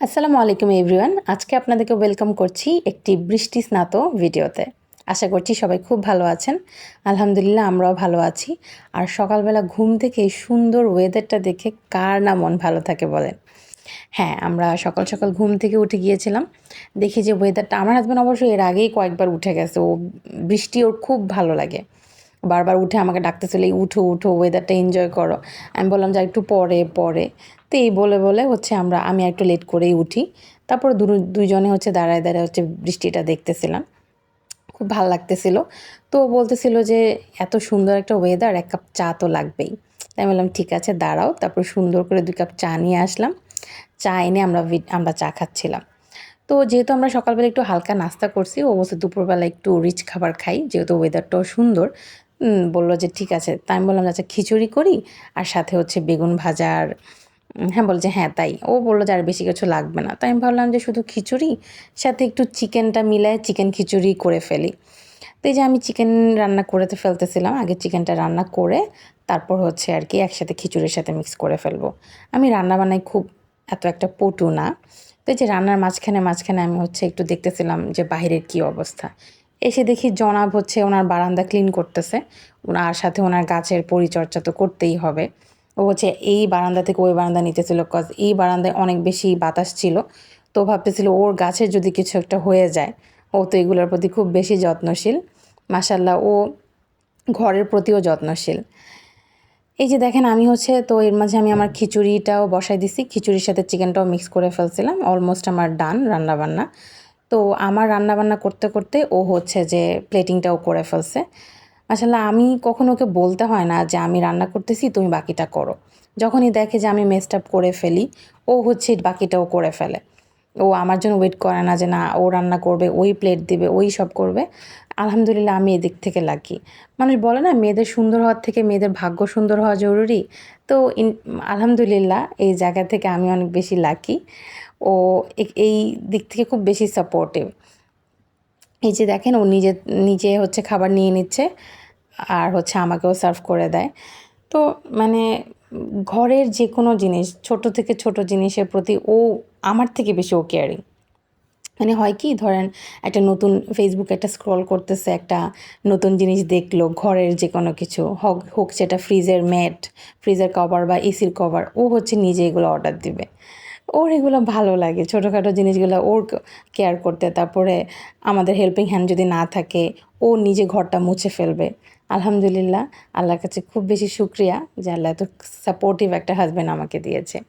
আসসালামু আলাইকুম এভরিওয়ান। আজকে আপনাদেরকে ওয়েলকাম করছি একটি বৃষ্টি স্নাত ভিডিওতে। আশা করছি সবাই খুব ভালো আছেন। আলহামদুলিল্লাহ আমরাও ভালো আছি। আর সকালবেলা ঘুম থেকে এই সুন্দর ওয়েদারটা দেখে কার না মন ভালো থাকে বলেন? হ্যাঁ, আমরা সকাল, সকাল ঘুম থেকে উঠে গিয়েছিলাম। দেখি যে ওয়েদারটা আমার হাসব্যান্ড অবশ্য এর আগেই কয়েকবার উঠে গেছে। বৃষ্টি ওর খুব ভালো লাগে। বারবার উঠে আমাকে ডাকতেছিল, "এই উঠো, উঠো ওয়েদারটা এনজয় করো।" আমি বললাম যে, "একটু পরে, পরে।" তো এই বলে হচ্ছে আমি একটু লেট করেই উঠি। তারপরে দুইজনে হচ্ছে দাঁড়ায়, দাঁড়ায় হচ্ছে বৃষ্টিটা দেখতেছিলাম। খুব ভাল লাগতেছিল। তো ও বলতেছিল যে, "এত সুন্দর একটা ওয়েদার, ১ কাপ চা তো লাগবেই।" তাই আমি বললাম, "ঠিক আছে দাঁড়াও।" তারপর সুন্দর করে ২ কাপ চা নিয়ে আসলাম। চা এনে আমরা চা খাচ্ছিলাম। তো যেহেতু আমরা সকালবেলা একটু হালকা নাস্তা করছি, ও বলছে দুপুরবেলা একটু রিচ খাবার খাই, যেহেতু ওয়েদারটাও সুন্দর। বলল যে, "ঠিক আছে।" তা আমি বললাম, "আচ্ছা খিচুড়ি করি আর সাথে হচ্ছে বেগুন ভাজা আর" হ্যাঁ, বলল যে, "হ্যাঁ, তাই।" ও বলল যে, "আর বেশি কিছু লাগবে না।" তাই আমি ভাবলাম যে শুধু খিচুড়ি, সাথে একটু চিকেনটা মিলায়ে চিকেন খিচুড়ি করে ফেলি। তো এই যে আমি চিকেন রান্না করে তো ফেলতেছিলাম। আগে চিকেনটা রান্না করে তারপর হচ্ছে আর কি একসাথে খিচুড়ির সাথে মিক্স করে ফেলবো। আমি রান্না-বান্নায় খুব এত একটা পটু না। তো এই যে রান্নার মাঝখানে আমি হচ্ছে একটু দেখতেছিলাম যে বাহিরের কী অবস্থা। এসে দেখি জনাব হচ্ছে ওনার বারান্দা ক্লিন করতেছে। আর সাথে ওনার গাছের পরিচর্যা তো করতেই হবে। ও হচ্ছে এই বারান্দা থেকে ওই বারান্দা নিতেছিল কজ এই বারান্দায় অনেক বেশি বাতাস ছিল। তো ভাবতেছিল ওর গাছের যদি কিছু একটা হয়ে যায়, ও তো এগুলোর প্রতি খুব বেশি যত্নশীল। মাশাআল্লাহ ও ঘরের প্রতিও যত্নশীল। এই যে দেখেন আমি হচ্ছে তো এর মাঝে আমি আমার খিচুড়িটাও বসায় দিছি। খিচুড়ির সাথে চিকেনটাও মিক্স করে ফেলছিলাম। অলমোস্ট আমার ডান রান্নাবান্না। তো আমার রান্নাবান্না করতে, করতে ও হচ্ছে যে প্লেটিংটাও করে ফেলছে। মাশাআল্লাহ আমি কখনো ওকে বলতে হয় না যে আমি রান্না করতেছি তুমি বাকিটা করো। যখনই দেখে যে আমি মেসড আপ করে ফেলি, ও হচ্ছে বাকিটাও করে ফেলে। ও আমার জন্য ওয়েট করে না যে না ও রান্না করবে, ওই প্লেট দিবে, ওই সব করবে। আলহামদুলিল্লাহ আমি এদিক থেকে লাকি। মানুষ বলে না মেয়েদের সুন্দর হওয়ার থেকে মেয়েদের ভাগ্য সুন্দর হওয়া জরুরি। তো আলহামদুলিল্লাহ এই জায়গা থেকে আমি অনেক বেশি লাকি। ও এই দিক থেকে খুব বেশি সাপোর্টিভ। এই যে দেখেন ও নিজে হচ্ছে খাবার নিয়ে নিচ্ছে আর হচ্ছে আমাকেও সার্ভ করে দেয়। তো মানে ঘরের যেকোনো জিনিস ছোট থেকে ছোট জিনিসের প্রতি ও আমার থেকে বেশি ও কেয়ারিং। মানে হয় কি ধরেন একটা নতুন ফেসবুকে একটা স্ক্রল করতেছে, একটা নতুন জিনিস দেখলো ঘরের যেকোনো কিছু হোক সেটা ফ্রিজের ম্যাট, ফ্রিজের কভার বা এসির কভার, ও হচ্ছে নিজে এগুলো অর্ডার দিবে। ওর এগুলো ভালো লাগে ছোটোখাটো জিনিসগুলো ওর কেয়ার করতে। তারপরে আমাদের হেল্পিং হ্যান্ড যদি না থাকে ও নিজে ঘরটা মুছে ফেলবে। আলহামদুলিল্লাহ আল্লাহর কাছে খুব বেশি শুকরিয়া যে আল্লাহ এত সাপোর্টিভ একটা হাসব্যান্ড আমাকে দিয়েছে।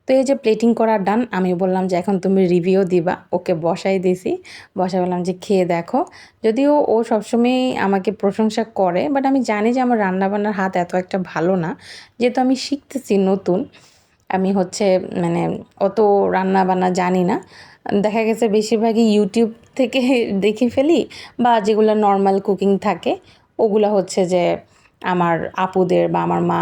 তো এই যে প্লেটিং করা ডান, আমি বললাম যে এখন তুমি রিভিউ দিবা। ওকে বসাই দিছি। বসায় বললাম যে খেয়ে দেখো। যদিও ও সবসময়ই আমাকে প্রশংসা করে, বাট আমি জানি যে আমার রান্নাবান্নার হাত এত একটা ভালো না। যেহেতু আমি শিখতেছি নতুন, আমি হচ্ছে মানে অত রান্নাবান্না জানি না। দেখা গেছে বেশিরভাগই ইউটিউব থেকে দেখে ফেলি বা যেগুলো নরমাল কুকিং থাকে, ওগুলা হচ্ছে যে আমার আপুদের বা আমার মা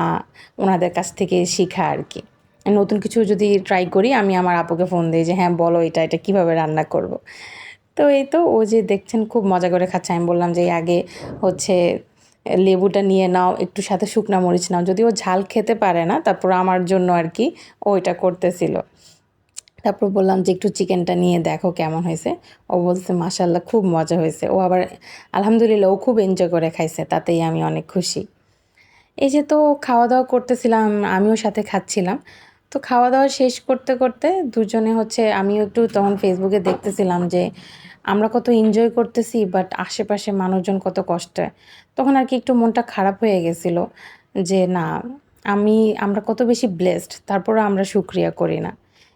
ওনাদের কাছ থেকে শিখা আর কি। নতুন কিছু যদি ট্রাই করি আমি আমার আপুকে ফোন দিই যে হ্যাঁ বলো এটা কীভাবে রান্না করব। তো এই তো ও যে দেখছেন খুব মজা করে খাচ্ছে। আমি বললাম যে আগে হচ্ছে লেবুটা নিয়ে নাও, একটু সাথে শুকনা মরিচ নাও। যদিও ঝাল খেতে পারে না, তারপর আমার জন্য আর কি ও এটা করতেছিল। তারপর বললাম যে একটু চিকেনটা নিয়ে দেখো কেমন হয়েছে। ও বলছে মাশাআল্লাহ খুব মজা হয়েছে। ও আবার আলহামদুলিল্লাহ ও খুব এনজয় করে খাইছে, তাতেই আমি অনেক খুশি। এই যে তো খাওয়া-দাওয়া করতেছিলাম, আমিও সাথে খাচ্ছিলাম। তো খাওয়া-দাওয়া শেষ করতে, করতে দুজনে হচ্ছে আমিও একটু তখন ফেসবুকে দেখতেছিলাম যে আমরা কত এনজয় করতেছি বাট আশেপাশে মানুষজন কত কষ্টে। তখন আর কি একটু মনটা খারাপ হয়ে গেছিল যে না আমরা কত বেশি ব্লেসড তারপরেও আমরা শুকরিয়া করি না।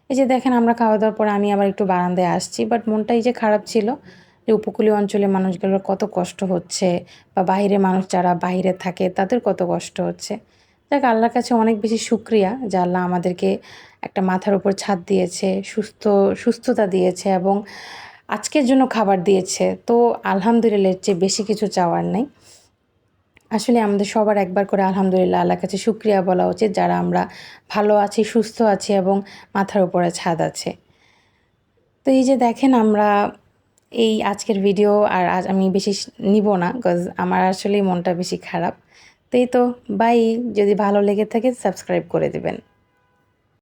এই যে দেখেন আমরা খাওয়া-দাওয়ার পরে আমি আবার একটু বারান্দায় আসছি বাট মনটা এই যে খারাপ ছিল যে উপকূলীয় অঞ্চলের মানুষগুলোর কত কষ্ট হচ্ছে বা বাহিরের মানুষ যারা বাহিরে থাকে তাদের কত কষ্ট হচ্ছে। যাক আল্লাহর কাছে অনেক বেশি শুকরিয়া যে আল্লাহ আমাদেরকে একটা মাথার উপর ছাদ দিয়েছে, সুস্থতা দিয়েছে এবং আজকের জন্য খাবার দিয়েছে। তো আলহামদুলিল্লাহ এর চেয়ে বেশি কিছু চাওয়ার নাই। আসলে আমাদের সবার একবার করে আলহামদুলিল্লাহ আল্লাহর কাছে শুকরিয়া বলা উচিত যারা আমরা ভালো আছি, সুস্থ আছি এবং মাথার উপরে ছাদ আছে। তো এই যে দেখেন আমরা এই আজকের ভিডিও আর আজ আমি বেশি নিব না কজ আমার আসলেই মনটা বেশি খারাপ। তো এই তো বাই। যদি ভালো লেগে থাকে সাবস্ক্রাইব করে দিবেন।